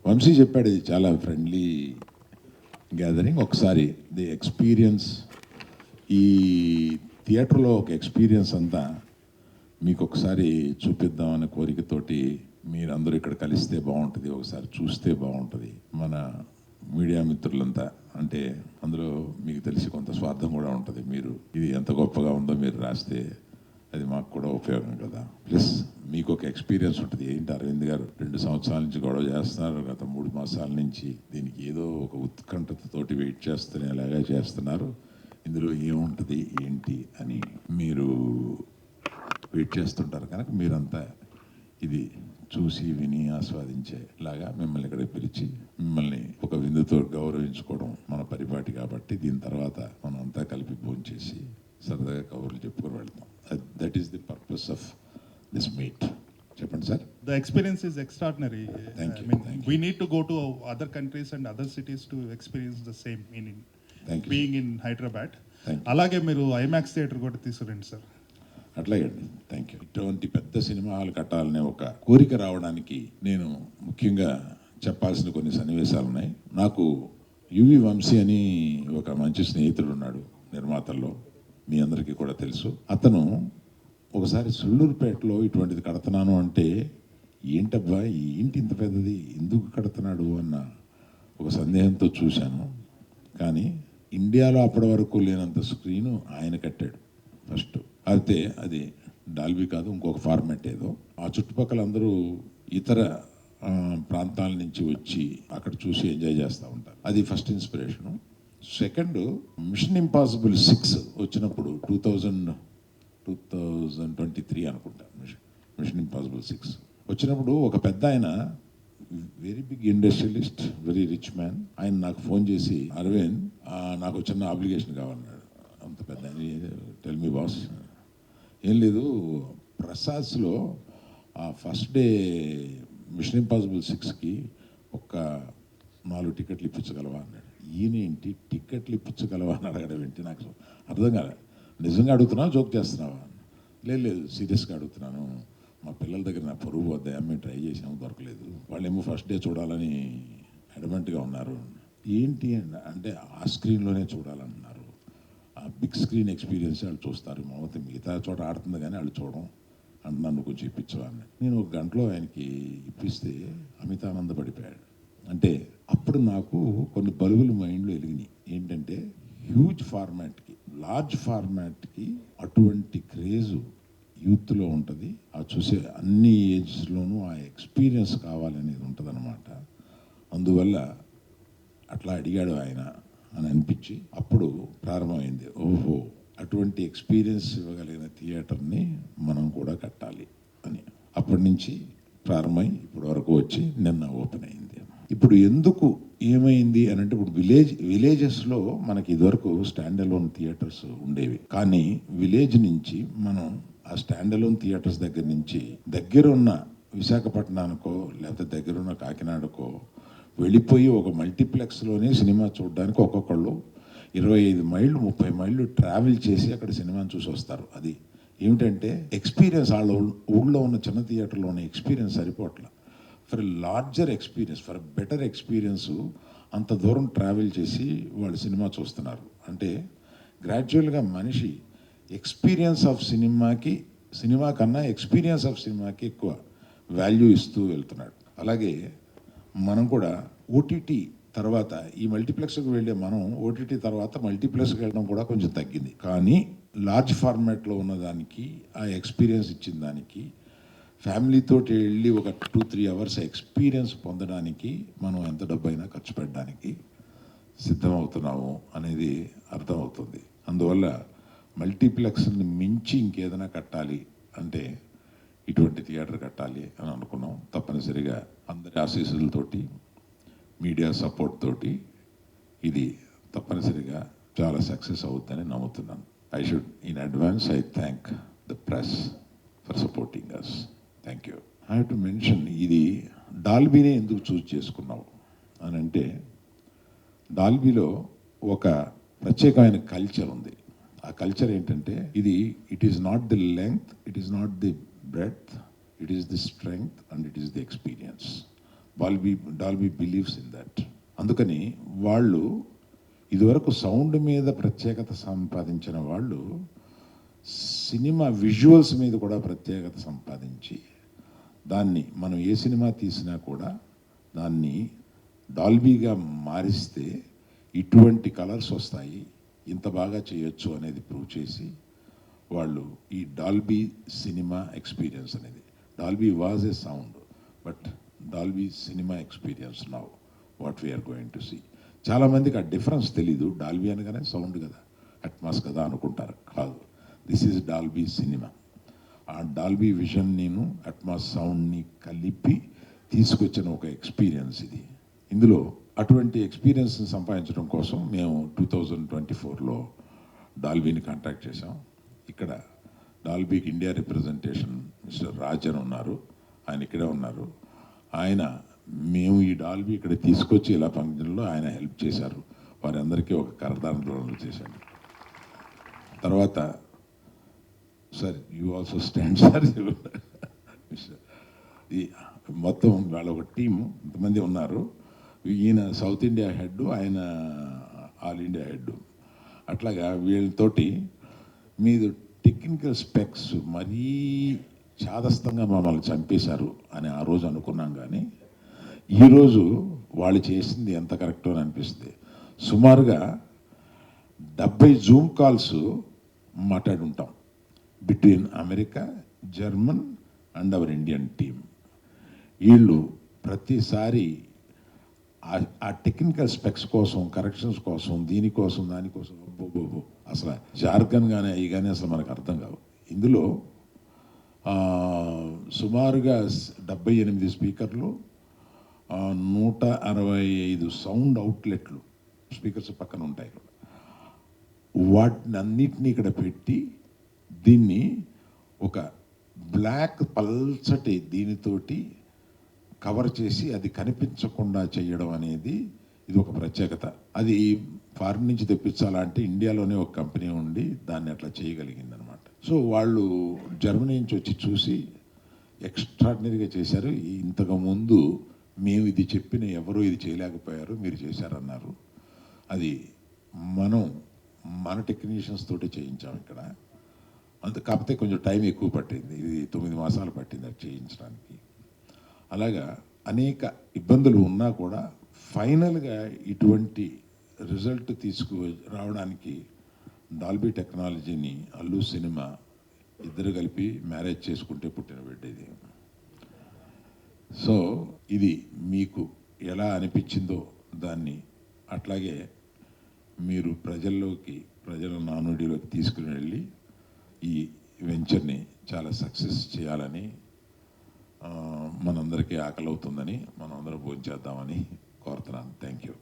వంశీ చెప్పాడు ఇది చాలా ఫ్రెండ్లీ గ్యాదరింగ్. ఒకసారి ది ఎక్స్పీరియన్స్, ఈ థియేటర్లో ఒక ఎక్స్పీరియన్స్ అంతా మీకు ఒకసారి చూపిద్దామనే కోరికతోటి మీరందరూ ఇక్కడ కలిస్తే బాగుంటుంది, ఒకసారి చూస్తే బాగుంటుంది. మన మీడియా మిత్రులంతా, అంటే అందులో మీకు తెలిసి కొంత స్వార్థం కూడా ఉంటుంది. మీరు ఇది ఎంత గొప్పగా ఉందో మీరు రాస్తే అది మాకు కూడా ఉపయోగం కదా. ప్లస్ మీకు ఒక ఎక్స్పీరియన్స్ ఉంటుంది. ఏంటి అరవింద్ గారు 2 సంవత్సరాల నుంచి గొడవ చేస్తున్నారు, గత 3 మాసాల నుంచి దీనికి ఏదో ఒక ఉత్కంఠతతోటి వెయిట్ చేస్తూనే అలాగే చేస్తున్నారు, ఇందులో ఏముంటుంది ఏంటి అని మీరు వెయిట్ చేస్తుంటారు. కనుక మీరంతా ఇది చూసి విని ఆస్వాదించేలాగా మిమ్మల్ని ఇక్కడ పిలిచి మిమ్మల్ని ఒక విందుతో గౌరవించుకోవడం మన పరిపాటి. కాబట్టి దీని తర్వాత మనం అంతా కలిపి భోంచేసి సరదాగా కబుర్లు చెప్పుకొని వెళ్తాం. That is the purpose of this meet. చెప్పండి sir. The experience is extraordinary. Thank you. I mean, Thank you. we need to go to other countries and other cities to experience the same meaning. Thank you. Being in Hyderabad. Thank you. అలాగే మీరు IMAX theatre కూడా తీసుకురండి sir. అట్లాగండి. Thank you. ఇటువంటి పెద్ద cinema hall కట్టాలనే ఒక కోరిక రావడానికి నేను ముఖ్యంగా చెప్పాల్సిన కొన్ని సన్నివేశాలు ఉన్నాయి. నాకు యువి వంశీ అని ఒక మంచి స్నేహితుడు ఉన్నాడు నిర్మాతల్లో, మీ అందరికీ కూడా తెలుసు. అతను ఒకసారి సుళ్ళూరుపేటలో ఇటువంటిది కడుతున్నాను అంటే, ఏంటబ్బా ఏంటి ఇంత పెద్దది ఎందుకు కడుతున్నాడు అన్న ఒక సందేహంతో చూశాను. కానీ ఇండియాలో అప్పటి వరకు లేనంత స్క్రీను ఆయన కట్టాడు ఫస్ట్. అయితే అది డాల్బీ కాదు, ఇంకొక ఫార్మాట్ ఏదో. ఆ చుట్టుపక్కల అందరూ ఇతర ప్రాంతాల నుంచి వచ్చి అక్కడ చూసి ఎంజాయ్ చేస్తూ ఉంటారు. అది first inspiration. Second, mission impossible 6 వచ్చినప్పుడు 2023 అనుకుంటా, మిషన్ ఇంపాసిబుల్ 6 వచ్చినప్పుడు ఒక పెద్ద ఆయన, very big industrialist, very rich man, ఆయన నాకు ఫోన్ చేసి, అరవింద్ నాకు చిన్న అప్లికేషన్ కావాలన్నాడు. అంత పెద్ద టెల్ మీ బాస్. ఏం లేదు, ప్రసాద్స్లో ఫస్ట్ డే మిషన్ ఇంపాసిబుల్ 6కి ఒక 4 టికెట్లు ఇప్పించగలవా అన్నాడు. ఈయనేంటి టికెట్లు ఇప్పించగలవా అని అడగడం ఏంటి, నాకు అర్థం కాలేదు. నిజంగా అడుగుతున్నావా జోక్ చేస్తున్నావా? లేదు సీరియస్గా అడుగుతున్నాను, మా పిల్లల దగ్గర నా పరువు వద్దా, మేము ట్రై చేసాము దొరకలేదు, వాళ్ళేమో ఫస్ట్ డే చూడాలని అడమెంట్గా ఉన్నారు. ఏంటి అంటే ఆ స్క్రీన్లోనే చూడాలన్నారు, ఆ బిగ్ స్క్రీన్ ఎక్స్పీరియన్స్ వాళ్ళు చూస్తారు, మామూలు మిగతా చోట ఆడుతుంది కానీ వాళ్ళు చూడడం అంటే నన్ను కొంచెం ఇప్పించవా అని. నేను ఒక గంటలో ఆయనకి ఇప్పిస్తే అమితానందపడిపోయాడు. అంటే అప్పుడు నాకు కొన్ని బలుగులు మైండ్లో వెలిగినాయి. ఏంటంటే హ్యూజ్ ఫార్మాట్కి, లార్జ్ ఫార్మాట్కి అటువంటి క్రేజు యూత్లో ఉంటుంది. ఆ చూసే అన్ని ఏజ్లోనూ ఆ ఎక్స్పీరియన్స్ కావాలనేది ఉంటుంది అనమాట. అందువల్ల అట్లా అడిగాడు ఆయన అని అనిపించి అప్పుడు ప్రారంభమైంది, ఓహో అటువంటి ఎక్స్పీరియన్స్ ఇవ్వగలిగిన థియేటర్ని మనం కూడా కట్టాలి అని. అప్పటి నుంచి ప్రారంభమై ఇప్పటి వరకు వచ్చి నిన్న ఓపెన్ అయింది. ఇప్పుడు ఎందుకు ఏమైంది అని అంటే, ఇప్పుడు విలేజెస్లో మనకి ఇదివరకు స్టాండ్ అలోన్ థియేటర్స్ ఉండేవి. కానీ విలేజ్ నుంచి మనం ఆ స్టాండ్ అలోన్ థియేటర్స్ దగ్గర నుంచి దగ్గరున్న విశాఖపట్నానికో లేకపోతే దగ్గరున్న కాకినాడకో వెళ్ళిపోయి ఒక మల్టీప్లెక్స్లోనే సినిమా చూడడానికి ఒక్కొక్కళ్ళు 25 మైళ్ళు 30 మైళ్ళు ట్రావెల్ చేసి అక్కడ సినిమాని చూసి వస్తారు. అది ఏమిటంటే ఎక్స్పీరియన్స్, వాళ్ళ ఊళ్ళో ఉన్న చిన్న థియేటర్లో ఉన్న ఎక్స్పీరియన్స్ సరిపోవట్ల. For larger experience, for better experience అంత దూరం ట్రావెల్ చేసి వాళ్ళు సినిమా చూస్తున్నారు. అంటే గ్రాడ్యువల్గా మనిషి ఎక్స్పీరియన్స్ ఆఫ్ సినిమా కన్నా ఎక్స్పీరియన్స్ ఆఫ్ సినిమాకి ఎక్కువ వాల్యూ ఇస్తూ వెళ్తున్నాడు. అలాగే మనం కూడా ఓటీటీ తర్వాత ఈ మల్టీప్లెక్స్కి వెళ్ళే మనం ఓటీటీ తర్వాత మల్టీప్లెక్స్కి వెళ్ళడం కూడా కొంచెం తగ్గింది. కానీ లార్జ్ ఫార్మాట్లో ఉన్నదానికి ఆ ఎక్స్పీరియన్స్ ఇచ్చిన దానికి ఫ్యామిలీతో వెళ్ళి ఒక 2-3 అవర్స్ ఎక్స్పీరియన్స్ పొందడానికి మనం ఎంత డబ్బైనా ఖర్చు పెట్టడానికి సిద్ధమవుతున్నాము అనేది అర్థమవుతుంది. అందువల్ల మల్టీప్లెక్స్ని మించి ఇంకేదైనా కట్టాలి అంటే ఇటువంటి థియేటర్ కట్టాలి అని అనుకున్నాం. తప్పనిసరిగా అందరి ఆశీస్సులతోటి, మీడియా సపోర్ట్ తోటి ఇది తప్పనిసరిగా చాలా సక్సెస్ అవుతుందని నమ్ముతున్నాను. In advance I thank the press for supporting us. Thank you. I have to mention, ఇది డాల్బీనే ఎందుకు చూస్ చేసుకున్నావు అని అంటే, డాల్బీలో ఒక ప్రత్యేకమైన కల్చర్ ఉంది. ఆ కల్చర్ ఏంటంటే, it is not the length, it is not the breadth, it is the strength and it is the experience. Dolby believes in that. అందుకని వాళ్ళు ఇదివరకు సౌండ్ మీద ప్రత్యేకత సంపాదించిన వాళ్ళు సినిమా విజువల్స్ మీద కూడా ప్రత్యేకత సంపాదించి దాన్ని మనం ఏ సినిమా తీసినా కూడా దాన్ని డాల్బీగా మారిస్తే ఇటువంటి కలర్స్ వస్తాయి, ఇంత బాగా చేయొచ్చు అనేది ప్రూవ్ చేసి వాళ్ళు ఈ డాల్బీ సినిమా ఎక్స్పీరియన్స్ అనేది, Dolby was a sound but Dolby cinema experience now what we are going to see. చాలామందికి ఆ డిఫరెన్స్ తెలీదు. డాల్బీ అనగానే సౌండ్ కదా, అట్మాస్ కదా అనుకుంటారు. కాదు, దిస్ ఈజ్ డాల్బీ సినిమా. ఆ డాల్బీ విజన్ నేను అట్మాస్ సౌండ్ని కలిపి తీసుకొచ్చిన ఒక ఎక్స్పీరియన్స్ ఇది. ఇందులో అటువంటి ఎక్స్పీరియన్స్ని సంపాదించడం కోసం మేము 2024లో డాల్బీని కాంటాక్ట్ చేసాం. ఇక్కడ డాల్బీకి ఇండియా రిప్రజెంటేషన్ మిస్టర్ రాజన్ ఉన్నారు, ఆయన ఇక్కడే ఉన్నారు. ఆయన మేము ఈ డాల్బీ ఇక్కడ తీసుకొచ్చి ఇలా ఫంక్షన్లో ఆయన హెల్ప్ చేశారు. వారందరికీ ఒక కరదానం చేశాడు. తర్వాత sir you also stand sir. ఈ మొత్తం వాళ్ళ ఒక టీము ఇంతమంది ఉన్నారు. ఈయన సౌత్ ఇండియా హెడ్, ఆయన ఆల్ ఇండియా హెడ్. అట్లాగా వీళ్ళతోటి మీది టెక్నికల్ స్పెక్స్ మరీ చాదస్తంగా మమ్మల్ని చంపేశారు అని ఆ రోజు అనుకున్నాం. కానీ ఈరోజు వాళ్ళు చేసింది ఎంత కరెక్టో అని అనిపిస్తుంది. సుమారుగా 70 జూమ్ కాల్స్ మాట్లాడుంటాం between America, German and our Indian team. వీళ్ళు ప్రతిసారి ఆ టెక్నికల్ స్పెక్స్ కోసం, కరెక్షన్స్ కోసం, దీనికోసం దానికోసం అసలు జార్గన్ కానీ అవి కానీ అసలు మనకు అర్థం కావు. ఇందులో సుమారుగా 78 స్పీకర్లు, 165 సౌండ్ అవుట్లెట్లు, స్పీకర్స్ పక్కన ఉంటాయి. వాటిని అన్నిటినీ ఇక్కడ పెట్టి దీన్ని ఒక బ్లాక్ పల్చటి దీనితోటి కవర్ చేసి అది కనిపించకుండా చేయడం అనేది ఇది ఒక ప్రత్యేకత. అది ఫారిన్ నుంచి తెప్పించాలంటే ఇండియాలోనే ఒక కంపెనీ ఉండి దాన్ని అట్లా చేయగలిగిందనమాట. సో వాళ్ళు జర్మనీ నుంచి వచ్చి చూసి ఎక్స్ట్రాడినరీగా చేశారు. ఇంతకుముందు మేము ఇది చెప్పిన ఎవరూ ఇది చేయలేకపోయారు, మీరు చేశారన్నారు. అది మన టెక్నీషియన్స్ తోటి చేయించాం ఇక్కడ. కాకపోతే కొంచెం టైం ఎక్కువ పట్టింది. ఇది 9 మాసాలు పట్టింది అది చేయించడానికి. అలాగా అనేక ఇబ్బందులు ఉన్నా కూడా ఫైనల్గా ఇటువంటి రిజల్ట్ రావడానికి డాల్బీ టెక్నాలజీని అల్లు సినిమా ఇద్దరు కలిపి మ్యారేజ్ చేసుకుంటే పుట్టిన బిడ్డ ఇది. సో ఇది మీకు ఎలా అనిపించిందో దాన్ని అట్లాగే మీరు ప్రజల నానుడిలోకి తీసుకుని వెళ్ళి ఈ వెంచర్ని చాలా సక్సెస్ చేయాలని, మనందరికీ ఆకలి అవుతుందని మనం అందరం భోంచేద్దామని కోరుతున్నాను. Thank you.